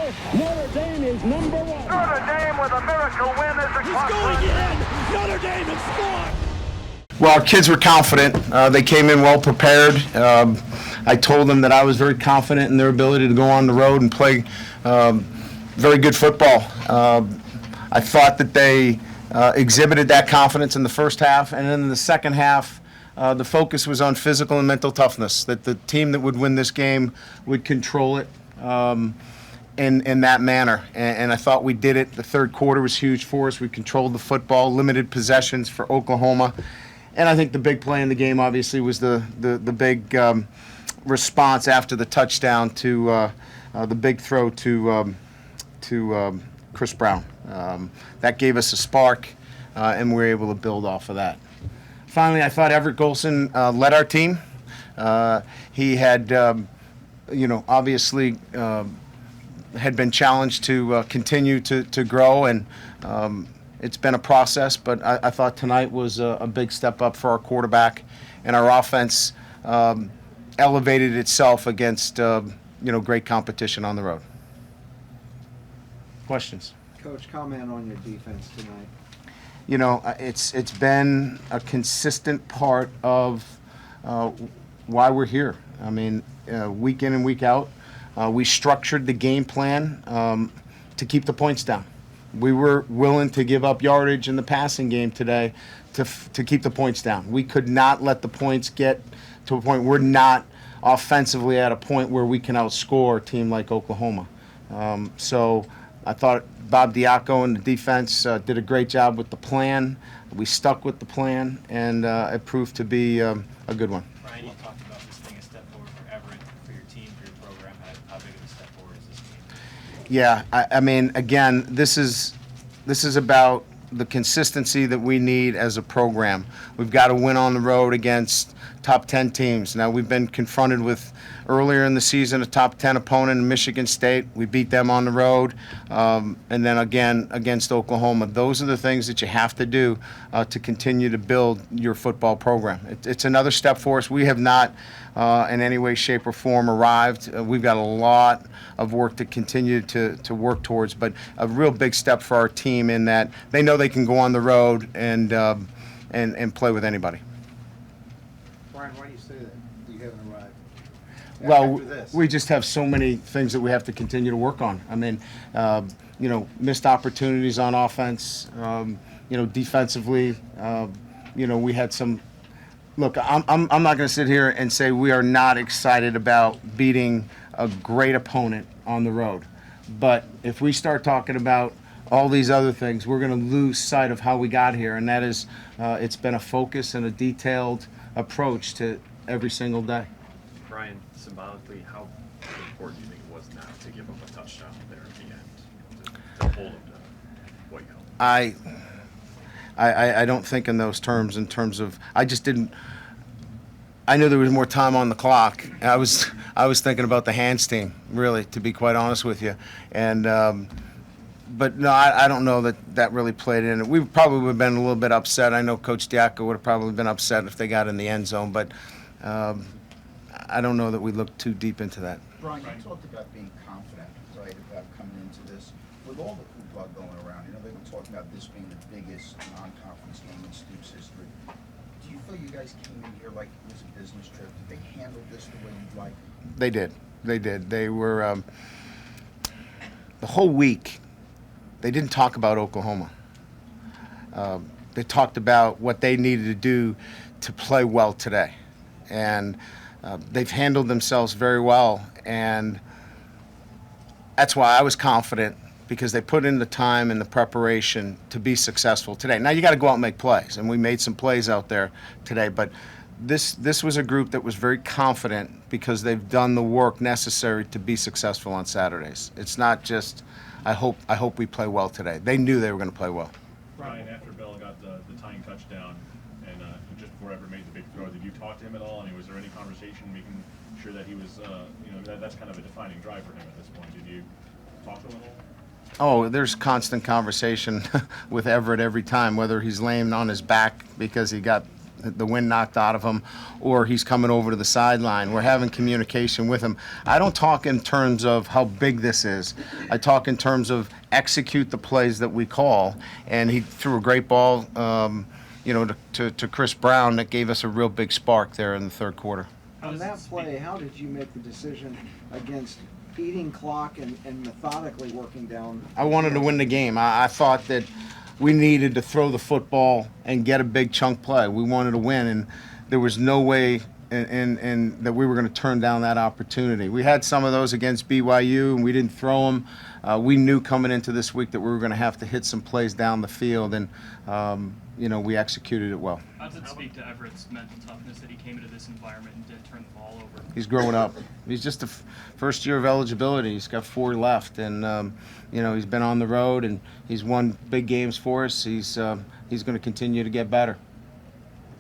now, Notre Dame is number one. Notre Dame with a miracle win as the He's going in. Notre Dame has scored. Well, our kids were confident. They came in well prepared. I told them that I was very confident in their ability to go on the road and play very good football. I thought that they exhibited that confidence in the first half, and then in the second half, the focus was on physical and mental toughness, that the team that would win this game would control it in that manner. And I thought we did it. The third quarter was huge for us. We controlled the football, limited possessions for Oklahoma. And I think the big play in the game, obviously, was the big response after the touchdown to the big throw to Chris Brown. That gave us a spark, and we were able to build off of that. Finally, I thought Everett Golson led our team. He had, obviously had been challenged to continue to grow, and it's been a process, but I thought tonight was a big step up for our quarterback, and our offense elevated itself against, great competition on the road. Questions? Coach, comment on your defense tonight. It's been a consistent part of why we're here. I mean, week in and week out, we structured the game plan to keep the points down. We were willing to give up yardage in the passing game today to keep the points down. We could not let the points get to a point. We're not offensively at a point where we can outscore a team like Oklahoma. So I thought Bob Diaco and the defense did a great job with the plan. We stuck with the plan, and it proved to be a good one. Brian, you talked about this being a step forward for Everett, for your team, for your program. How big of a step forward is this game? Yeah, I mean, again, this is about the consistency that we need as a program. We've got to win on the road against top 10 teams. Now, we've been confronted with, earlier in the season, a top 10 opponent in Michigan State. We beat them on the road, and then again against Oklahoma. Those are the things that you have to do to continue to build your football program. It's another step for us. We have not in any way, shape, or form arrived. We've got a lot of work to continue to work towards, but a real big step for our team in that they know they can go on the road and play with anybody. Brian, why do you say that? You haven't arrived. Well, After this. we just have so many things that we have to continue to work on. I mean, missed opportunities on offense, defensively, we had some. Look, I'm not going to sit here and say we are not excited about beating a great opponent on the road. But if we start talking about all these other things, we're going to lose sight of how we got here, and that is it's been a focus and a detailed approach to every single day. Brian, symbolically, how important do you think it was now to give up a touchdown there at the end to hold them to what you held? I don't think in those terms, I knew there was more time on the clock. I was thinking about the Handstein, really, to be quite honest with you. And but no, I don't know that really played in. We probably would have been a little bit upset. I know Coach Diaco would have probably been upset if they got in the end zone, but I don't know that we looked too deep into that. Brian, you talked about being confident, right, about coming into this. With all the hoopla going around, they've been talking about this being the biggest non-conference game in Stoops history. Do you feel you guys came in here like it was a business trip? Did they handle this the way you'd like? They did. They were the whole week. They didn't talk about Oklahoma. They talked about what they needed to do to play well today, and they've handled themselves very well. And that's why I was confident, because they put in the time and the preparation to be successful today. Now you got to go out and make plays, and we made some plays out there today. But this was a group that was very confident because they've done the work necessary to be successful on Saturdays. It's not just I hope we play well today. They knew they were going to play well. Brian, after Bell got the tying touchdown and just before Everett made the big throw, did you talk to him at all? And was there any conversation making sure that he was, that's kind of a defining drive for him at this point? Did you talk to him at all? Oh, there's constant conversation with Everett every time, whether he's laying on his back because he got the wind knocked out of him, or he's coming over to the sideline. We're having communication with him. I don't talk in terms of how big this is. I talk in terms of execute the plays that we call, and he threw a great ball, to Chris Brown that gave us a real big spark there in the third quarter. On that play, how did you make the decision against eating clock and methodically working down? I wanted to win the game. I thought that we needed to throw the football and get a big chunk play. We wanted to win, and there was no way and that we were going to turn down that opportunity. We had some of those against BYU, and we didn't throw them. We knew coming into this week that we were going to have to hit some plays down the field, and we executed it well. How does it speak to Everett's mental toughness that he came into this environment and did turn the ball over? He's growing up. He's just the first year of eligibility. He's got 4 left, and he's been on the road, and he's won big games for us. He's going to continue to get better.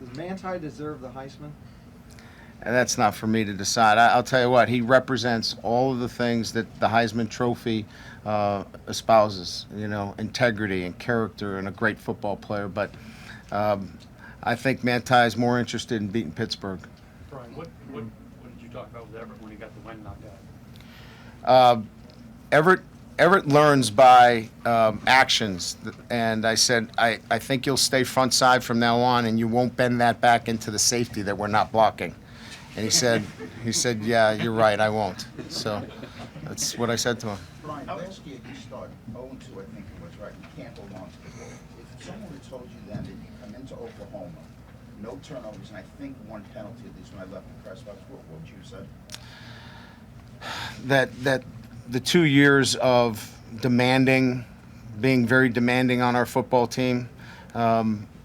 Does Manti deserve the Heisman? And that's not for me to decide. I'll tell you what, he represents all of the things that the Heisman Trophy espouses, integrity and character and a great football player. But I think Manti is more interested in beating Pittsburgh. Brian, what did you talk about with Everett when he got the wind knocked out? Everett learns by actions, and I said, I think you'll stay front side from now on, and you won't bend that back into the safety that we're not blocking. And he said, yeah, you're right, I won't. So that's what I said to him. Brian, last year you started 0-2, I think it was, right? You can't hold on to the ball. If someone had told you then that you come into Oklahoma, no turnovers, and I think 1 penalty, at least when I left the press box, what would you have said? That the 2 years of being very demanding on our football team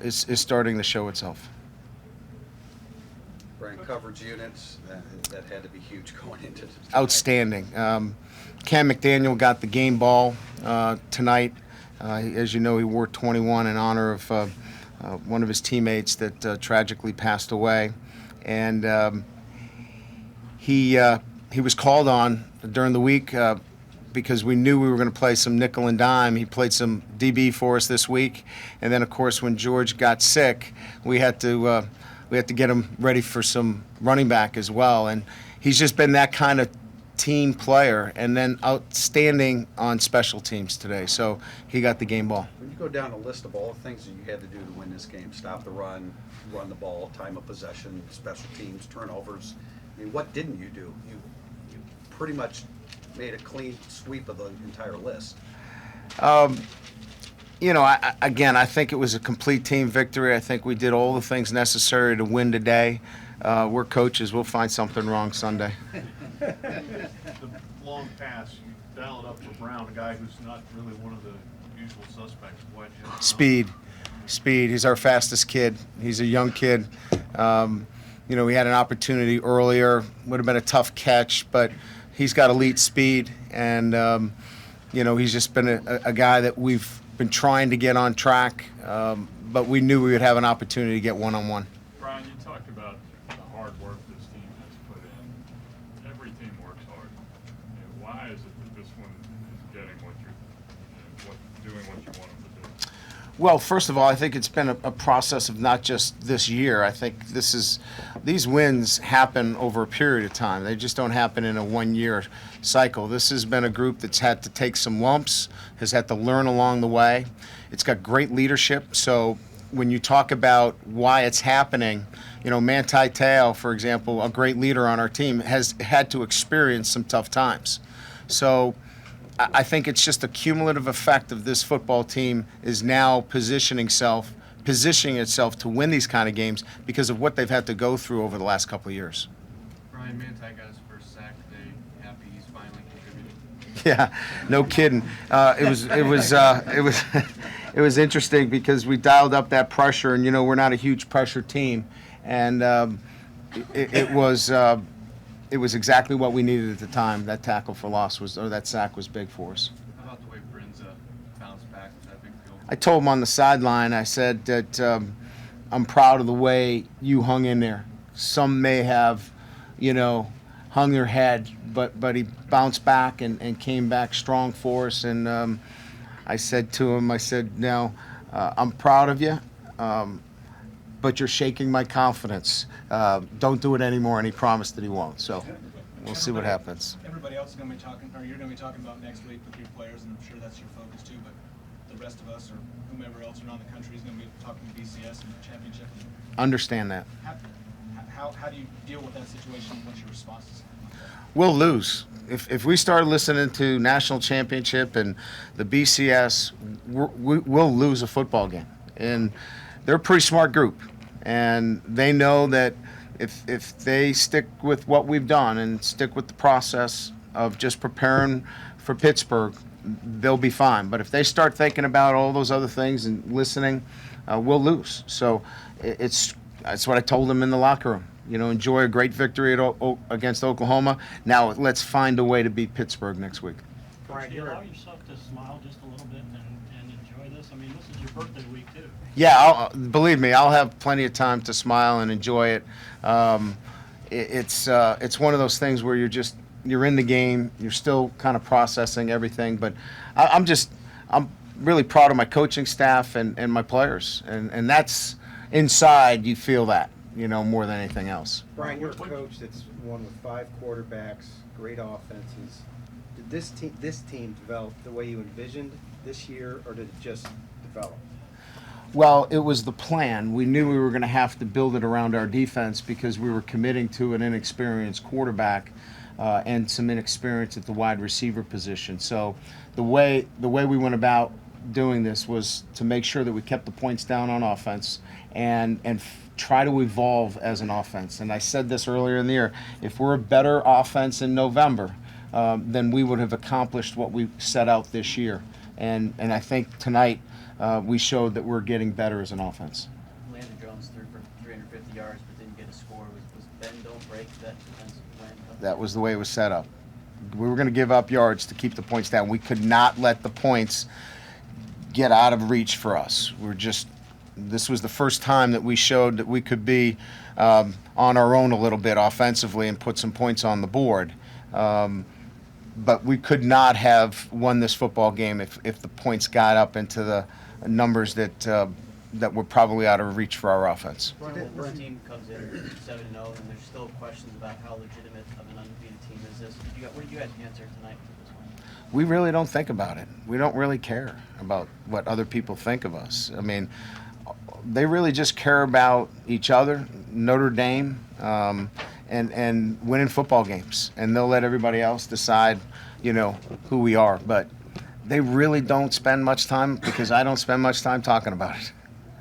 is starting to show itself. Brian, coverage units, that had to be huge going into this. Outstanding. Cam McDaniel got the game ball tonight. As you know, he wore 21 in honor of one of his teammates that tragically passed away. And he was called on during the week because we knew we were going to play some nickel and dime. He played some DB for us this week. And then, of course, when George got sick, we had to get him ready for some running back as well. And he's just been that kind of team player, and then outstanding on special teams today. So he got the game ball. When you go down a list of all the things that you had to do to win this game, stop the run the ball, time of possession, special teams, turnovers, I mean, what didn't you do? You pretty much made a clean sweep of the entire list. I think it was a complete team victory. I think we did all the things necessary to win today. We're coaches. We'll find something wrong Sunday. The long pass, you dial it up for Brown, a guy who's not really one of the usual suspects. Why'd you Speed. He's our fastest kid. He's a young kid. We had an opportunity earlier. Would have been a tough catch, but he's got elite speed, and he's just been a guy that we've been trying to get on track, but we knew we would have an opportunity to get one-on-one. Brian, you talked about the hard work this team has put in. Every team works hard. Why is it that this one is getting doing what you want them to do? Well, first of all, I think it's been a process of not just this year. I think these wins happen over a period of time. They just don't happen in a one-year cycle. This has been a group that's had to take some lumps, has had to learn along the way. It's got great leadership. So when you talk about why it's happening, Manti Te'o, for example, a great leader on our team, has had to experience some tough times. So I think it's just a cumulative effect of this football team is now positioning itself to win these kind of games because of what they've had to go through over the last couple of years. Brian, Manti got his first sack today. Happy he's finally contributing. Yeah, no kidding. It was interesting because we dialed up that pressure, and we're not a huge pressure team, and it was exactly what we needed at the time. That tackle for loss that sack was big for us. How about the way Brinza bounced back with that big field? I told him on the sideline, I said that I'm proud of the way you hung in there. Some may have, hung their head, but he bounced back and came back strong for us. And I said to him, now, I'm proud of you. but you're shaking my confidence. Don't do it anymore, and he promised that he won't. So we'll see what happens. Everybody else is going to be talking, or you're going to be talking about next week with your players, and I'm sure that's your focus too. But the rest of us, or whomever else around the country, is going to be talking BCS and championship. Understand that. How do you deal with that situation? What's your response to something like that? We'll lose. If we start listening to national championship and the BCS, we'll lose a football game. And they're a pretty smart group, and they know that if they stick with what we've done and stick with the process of just preparing for Pittsburgh, they'll be fine. But if they start thinking about all those other things and listening, we'll lose. So that's what I told them in the locker room. You know, enjoy a great victory against Oklahoma. Now let's find a way to beat Pittsburgh next week. Brian, do you allow yourself to smile just a little bit and enjoy this? I mean, this is your birthday week too. Yeah, believe me, I'll have plenty of time to smile and enjoy it. It's one of those things where you're in the game, you're still kind of processing everything. But I'm really proud of my coaching staff and my players, and that's inside. You feel that, you know, more than anything else. Brian, you're a coach that's won with 5 quarterbacks, great offenses. Did this team develop the way you envisioned this year, or did it just develop? Well, it was the plan. We knew we were going to have to build it around our defense because we were committing to an inexperienced quarterback and some inexperience at the wide receiver position. So the way we went about doing this was to make sure that we kept the points down on offense and try to evolve as an offense. And I said this earlier in the year, if we're a better offense in November, then we would have accomplished what we set out this year. And I think tonight we showed that we're getting better as an offense. Landon Jones threw for 350 yards but didn't get a score. Was bend don't break that defensive plan? That was the way it was set up. We were going to give up yards to keep the points down. We could not let the points get out of reach for us. This was the first time that we showed that we could be on our own a little bit offensively and put some points on the board. But we could not have won this football game if the points got up into the numbers that were probably out of reach for our offense. When this team comes in 7-0 and there's still questions about how legitimate of an undefeated team is this, what did you guys answer tonight for this one? We really don't think about it. We don't really care about what other people think of us. I mean, they really just care about each other, Notre Dame, and winning football games. And they'll let everybody else decide, you know, who we are. But they really don't spend much time, because I don't spend much time talking about it.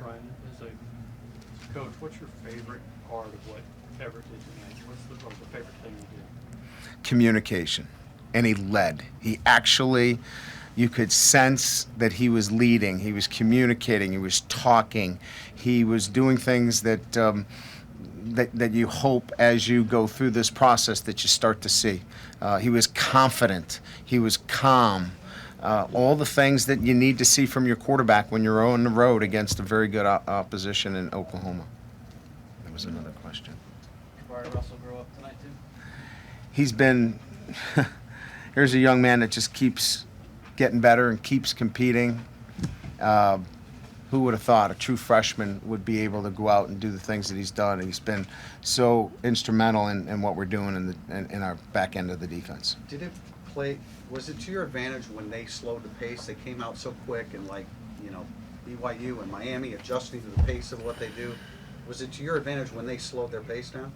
Brian, as a coach, what's your favorite part of what Everett did tonight? What's the favorite thing you did? Communication. And he led. He actually, you could sense that he was leading. He was communicating. He was talking. He was doing things that that you hope as you go through this process that you start to see. He was confident. He was calm. All the things that you need to see from your quarterback when you're on the road against a very good opposition in Oklahoma. There was another question. Did Russell grow up tonight too? He's been... Here's a young man that just keeps getting better and keeps competing. Who would have thought a true freshman would be able to go out and do the things that he's done? He's been so instrumental in what we're doing in our back end of the defense. Was it to your advantage when they slowed the pace? They came out so quick, and BYU and Miami adjusting to the pace of what they do. Was it to your advantage when they slowed their pace down?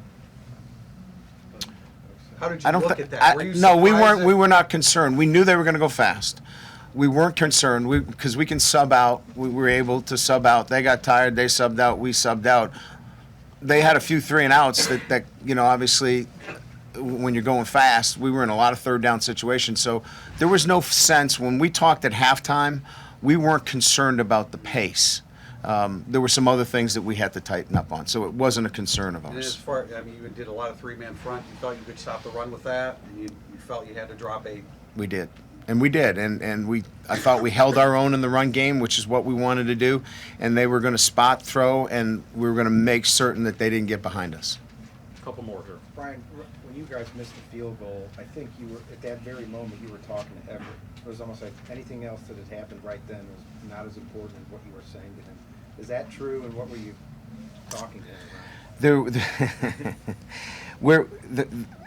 How did you look at that? No, we weren't. We were not concerned. We knew they were going to go fast. We weren't concerned because we can sub out. We were able to sub out. They got tired. They subbed out. We subbed out. They had a few 3 and outs that obviously when you're going fast, we were in a lot of third down situations. So there was no sense when we talked at halftime. We weren't concerned about the pace. There were some other things that we had to tighten up on, so it wasn't a concern of ours. You did a lot of 3-man front. You thought you could stop the run with that, and you felt you had to drop 8. We did. And we did, and I thought we held our own in the run game, which is what we wanted to do, and they were going to spot throw, and we were going to make certain that they didn't get behind us. A couple more here. Brian, when you guys missed the field goal, I think you were, at that very moment, you were talking to Everett. It was almost like anything else that had happened right then was not as important as what you were saying to him. Is that true, and what were you talking to him about?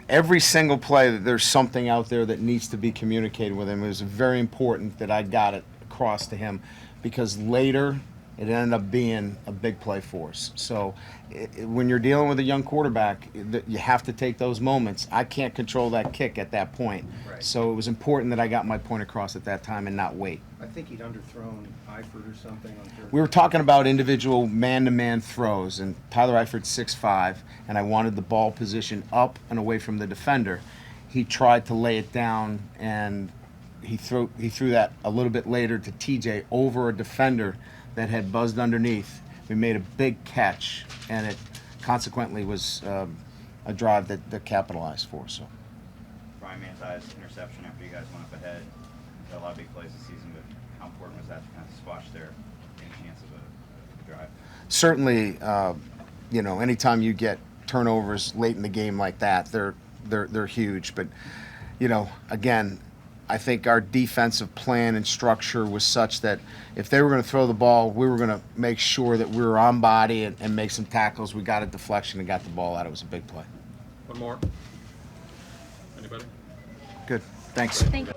Every single play, there's something out there that needs to be communicated with him. It was very important that I got it across to him, because later it ended up being a big play for us. So when you're dealing with a young quarterback, you have to take those moments. I can't control that kick at that point. Right. So it was important that I got my point across at that time and not wait. I think he'd underthrown Eifert or something on third. We were talking about individual man-to-man throws, and Tyler Eifert's 6'5", and I wanted the ball position up and away from the defender. He tried to lay it down, and he threw that a little bit later to TJ over a defender that had buzzed underneath. We made a big catch, and it consequently was a drive that capitalized for us. So. Ryan Manti's interception after you guys went up ahead. Had a lot of big plays this season, but how important was that to kind of squash their any chance of a drive? Certainly, anytime you get turnovers late in the game like that, they're huge. But, again, I think our defensive plan and structure was such that if they were going to throw the ball, we were going to make sure that we were on body and make some tackles. We got a deflection and got the ball out. It was a big play. One more. Anybody? Good. Thanks. Thank you.